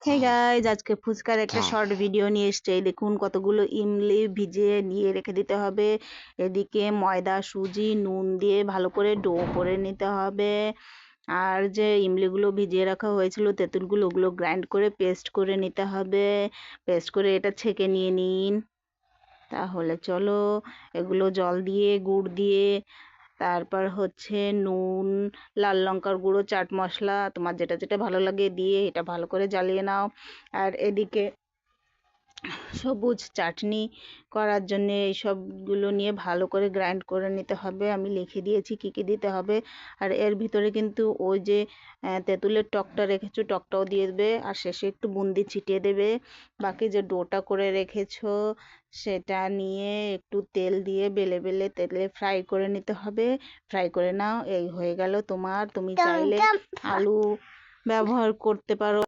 Hey guys, আজকে ফুচকার একটা শর্ট ভিডিও নিয়ে এসছে। এই দেখুন, কতগুলো ইমলি ভিজিয়ে নিয়ে রেখে দিতে হবে। এদিকে ময়দা, সুজি, নুন দিয়ে ভালো করে ডো করে নিতে হবে। আর যে ইমলিগুলো ভিজিয়ে রাখা হয়েছিল, তেঁতুলগুলো, ওগুলো গ্রাইন্ড করে পেস্ট করে নিতে হবে। পেস্ট করে এটা ছেঁকে নিয়ে নিন। তাহলে চলো, এগুলো জল দিয়ে, গুড় দিয়ে, তারপর হচ্ছে নুন, লাল লঙ্কার গুঁড়ো, চাট মশলা, তোমার যেটা যেটা ভালো লাগে দিয়ে এটা ভালো করে জ্বালিয়ে নাও। আর এদিকে সবুজ চাটনি করার জন্য এই সবগুলো নিয়ে ভালো করে গ্রাইন্ড করে নিতে হবে। আমি লিখে দিয়েছি কী কী দিতে হবে। আর এর ভিতরে কিন্তু ওই যে তেঁতুলের টকটা রেখেছো, টকটাও দিয়ে দেবে। আর শেষে একটু বুন্দি ছিটিয়ে দেবে। বাকি যে ডোটা করে রেখেছো সেটা নিয়ে একটু তেল দিয়ে বেলে বেলে তেলে ফ্রাই করে নিতে হবে। ফ্রাই করে নাও। এই হয়ে গেল তোমার। তুমি চাইলে আলু ব্যবহার করতে পারো।